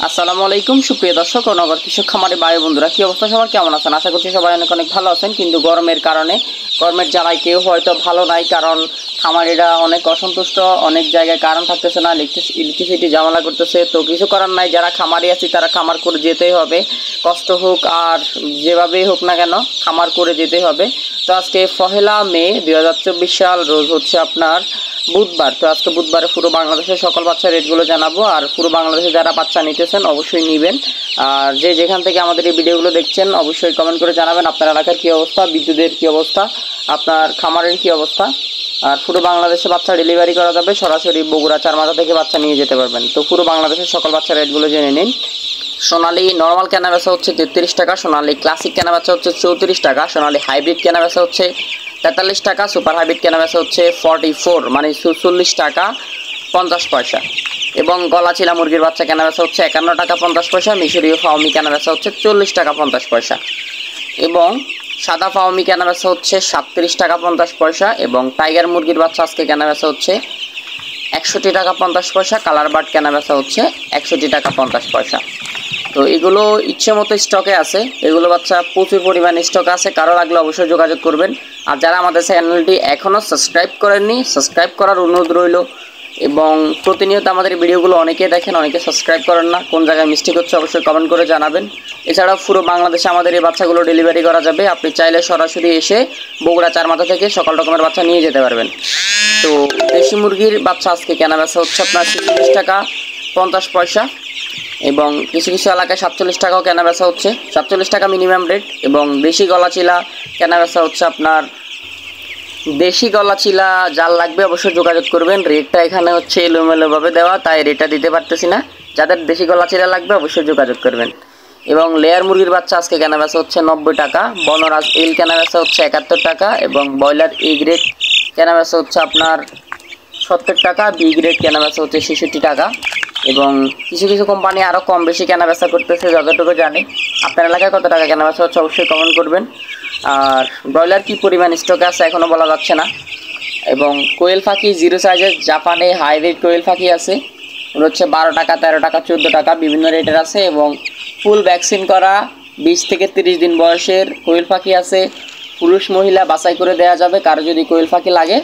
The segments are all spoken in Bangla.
আসসালামু আলাইকুম সুপ্রিয় দর্শক ও নগর কৃষক খামারি ভাই বন্ধুরা, কি অবস্থা সবার, কেমন আছেন? আশা করছি সবাই অনেক অনেক ভালো আছেন। কিন্তু গরমের কারণে গরমের জ্বালায় কেউ হয়তো ভালো নাই, কারণ খামারিরা অনেক অসন্তুষ্ট, অনেক জায়গায় কারণ থাকতেছে না, ইলেকট্রিসিটি ঝামেলা করতেছে। তো কিছু করার নাই, যারা খামারি আছি তারা খামার করে যেতেই হবে, কষ্ট হোক আর যেভাবেই হোক না কেন খামার করে যেতেই হবে। তো আজকে 1 মে 2024 সাল, রোজ হচ্ছে আপনার বুধবার। তো আজকে বুধবারে পুরো বাংলাদেশের সকল বাচ্চা রেটগুলো জানাবো, আর পুরো বাংলাদেশে যারা বাচ্চা নিতেছেন অবশ্যই নেবেন। আর যে যেখান থেকে আমাদের এই ভিডিওগুলো দেখছেন অবশ্যই কমেন্ট করে জানাবেন আপনার এলাকার কী অবস্থা, বিদ্যুতের কী অবস্থা, আপনার খামারের কী অবস্থা। আর পুরো বাংলাদেশে বাচ্চা ডেলিভারি করা যাবে, সরাসরি বগুড়া চারমাথা থেকে বাচ্চা নিয়ে যেতে পারবেন। তো পুরো বাংলাদেশের সকল বাচ্চা রেটগুলো জেনে নিন। সোনালী নর্মাল কেনাবেচা হচ্ছে 33 টাকা, সোনালী ক্লাসিক কেনাবেচা হচ্ছে 34 টাকা, সোনালী হাইব্রিড কেনাবেচা হচ্ছে 43 টাকা, সুপার হাইব্রিড কেনাবেচা হচ্ছে 44 মানে 44 টাকা 50 পয়সা। এবং গলাচিলা মুরগির বাচ্চা কেনাবেচা হচ্ছে 51 টাকা 50 পয়সা, মিশরীয় ফাউমি কেনাবেচা হচ্ছে 40 টাকা 50 পয়সা, এবং সাদা ফাউমি কেনাবেচা হচ্ছে 37 টাকা 50 পয়সা, এবং টাইগার মুরগির বাচ্চা আজকে কেনাবেচা হচ্ছে 61 টাকা 50 পয়সা, কালার বার্ড কেনাবেচা হচ্ছে 61 টাকা 50 পয়সা। তো এগুলো ইচ্ছে মতো স্টকে আছে, এগুলো বাচ্চা প্রচুর পরিমাণে স্টক আছে, কারো লাগলে অবশ্যই যোগাযোগ করবেন। আর যারা আমাদের চ্যানেলটি এখনও সাবস্ক্রাইব করেননি, সাবস্ক্রাইব করার অনুরোধ রইল। এবং প্রতিনিয়ত আমাদের ভিডিওগুলো অনেকে দেখেন, অনেকে সাবস্ক্রাইব করেন না, কোন জায়গায় মিস্টেক হচ্ছে অবশ্যই কমেন্ট করে জানাবেন। এছাড়াও পুরো বাংলাদেশে আমাদের এই বাচ্চাগুলো ডেলিভারি করা যাবে, আপনি চাইলে সরাসরি এসে বগুড়া চারমাথা থেকে সকল রকমের বাচ্চা নিয়ে যেতে পারবেন। তো দেশি মুরগির বাচ্চা আজকে কেনাবেচা হচ্ছে আপনার 46 টাকা 50 পয়সা, এবং কিছু কিছু এলাকায় 47 টাকাও কেনাবেচা হচ্ছে, 47 টাকা মিনিমাম রেট। এবং দেশি গলাচিলা কেনাবেচা হচ্ছে আপনার, দেশি গলাচিলা যার লাগবে অবশ্যই যোগাযোগ করবেন। রেটটা এখানে হচ্ছে এলোমেলোভাবে দেওয়া, তাই রেটটা দিতে পারতেছি না। যাদের দেশি গলাচিলা লাগবে অবশ্যই যোগাযোগ করবেন। এবং লেয়ার মুরগির বাচ্চা আজকে কেনাবেচা হচ্ছে 90 টাকা, বনরাজ এল কেনাবেচা হচ্ছে 71 টাকা, এবং ব্রয়লার এ গ্রেড কেনাবেচা হচ্ছে আপনার 70 টাকা, বি গ্রেড কেনাবেচা হচ্ছে 66 টাকা। এবং কিছু কিছু কোম্পানি আরও কম বেশি কেনাবেচা করতেছে, যতটুকু জানি। আপনার এলাকায় কত টাকা কেনাবেচা হচ্ছে অবশ্যই কমেন্ট করবেন। আর ব্রয়লার কী পরিমাণ স্টকে আছে এখনও বলা যাচ্ছে না। এবং কোয়েল পাখি জিরো সাইজের জাপানে হাইব্রিড কোয়েল পাখি আছে, ওগুলো হচ্ছে 12 টাকা 13 টাকা 14 টাকা বিভিন্ন রেটের আছে। এবং ফুল ভ্যাকসিন করা 20 থেকে 30 দিন বয়সের কোয়েল পাখি আছে, পুরুষ মহিলা বাছাই করে দেওয়া যাবে, কারো যদি কোয়েল পাখি লাগে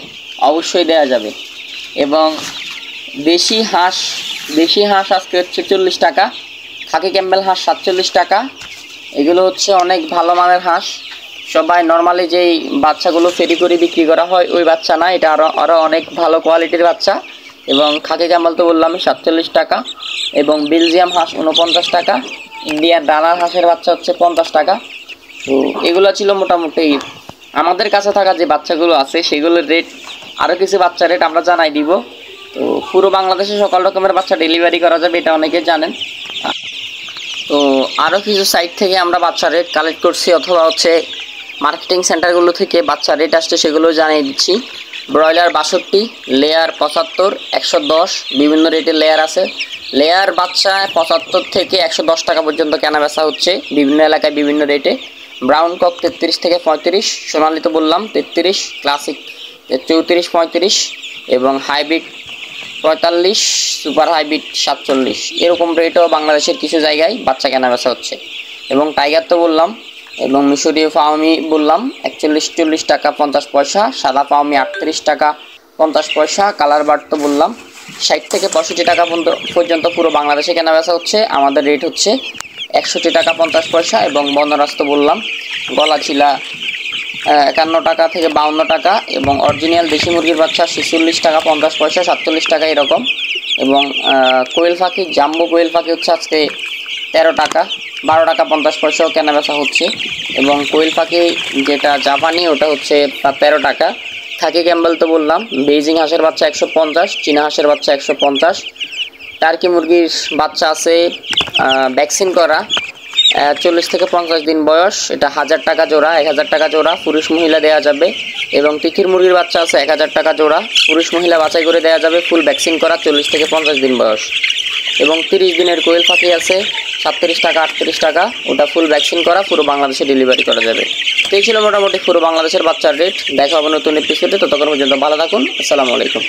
অবশ্যই দেওয়া যাবে। এবং দেশি হাঁস আজকে হচ্ছে 40 টাকা, খাকি ক্যাম্বেল হাঁস 47 টাকা। এগুলো হচ্ছে অনেক ভালো মানের হাঁস, সবাই নর্মালি যেই বাচ্চাগুলো ফেরি করে বিক্রি করা হয় ওই বাচ্চা না, এটা আরও অনেক ভালো কোয়ালিটির বাচ্চা। এবং খাকি ক্যাম্বেল তো বললাম 47 টাকা, এবং বেলজিয়াম হাঁস 49 টাকা, ইন্ডিয়ান ডানার হাঁসের বাচ্চা হচ্ছে 50 টাকা। তো এগুলো ছিল মোটামুটি আমাদের কাছে থাকা যে বাচ্চাগুলো আছে সেগুলোর রেট। আরও কিছু বাচ্চা রেট আমরা জানাই দিব। তো পুরো বাংলাদেশে সকল রকমের বাচ্চা ডেলিভারি করা যাবে, এটা অনেকে জানেন। তো আরও কিছু সাইট থেকে আমরা বাচ্চা রেট কালেক্ট করছি, অথবা হচ্ছে মার্কেটিং সেন্টারগুলো থেকে বাচ্চা রেট আসছে, সেগুলো জানিয়ে দিচ্ছি। ব্রয়লার 62, লেয়ার 75, 110 বিভিন্ন রেটের লেয়ার আছে। লেয়ার বাচ্চা 75 থেকে 110 টাকা পর্যন্ত কেনাবেচা হচ্ছে বিভিন্ন এলাকায় বিভিন্ন রেটে। ব্রাউন কক 33 থেকে 35, সোনালি তো বললাম 33, ক্লাসিক 34 35, এবং হাইব্রিড 45, সুপার হাইব্রিড 47, এরকম রেটও বাংলাদেশের কিছু জায়গায় বাচ্চা কেনাবেচা হচ্ছে। এবং টাইগার তো বললাম, এবং মিশরীয় ফাউমি বললাম 41-40 টাকা 50 পয়সা, সাদা ফাউমি 38 টাকা 50 পয়সা, কালার বার্ড তো বললাম 60 থেকে 65 টাকা পর্যন্ত পুরো বাংলাদেশে কেনাবেচা হচ্ছে। আমাদের রেট হচ্ছে 61 টাকা 50 পয়সা। এবং বনরাজ তো বললাম, গলাচিলা 51 টাকা থেকে 52 টাকা, এবং অরিজিনাল দেশি মুরগির বাচ্চা 46 টাকা 50 পয়সা 47 টাকা এরকম। এবং কোয়েল পাখি জাম্বো কোয়েল পাখি হচ্ছে আজকে 13 টাকা 12 টাকা 50 পয়সাও কেনাবেচা হচ্ছে। এবং কোয়েল পাখি যেটা জাপানি ওটা হচ্ছে 13 টাকা। খাকি ক্যাম্বেল তো বললাম, বেইজিং হাঁসের বাচ্চা 150, চীনা হাঁসের বাচ্চা 150, টার্কি মুরগির বাচ্চা আছে ভ্যাকসিন করা 40 থেকে 50 দিন বয়স, এটা 1000 টাকা জোড়া, 1000 টাকা জোড়া, পুরুষ মহিলা দেওয়া যাবে। এবং তিথির মুরগির বাচ্চা আছে 1000 টাকা জোড়া, পুরুষ মহিলা বাছাই করে দেওয়া যাবে, ফুল ভ্যাকসিন করা 40 থেকে 50 দিন বয়স। এবং 30 দিনের কোয়েল পাখি আছে 37 টাকা 38 টাকা, ওটা ফুল ভ্যাকসিন করা, পুরো বাংলাদেশে ডেলিভারি করা যাবে। তো এই ছিল মোটামুটি পুরো বাংলাদেশের বাচ্চার রেট। দেখা হবে নতুন এপিসোডে, ততক্ষণ পর্যন্ত ভালো থাকুন। আসসালামু আলাইকুম।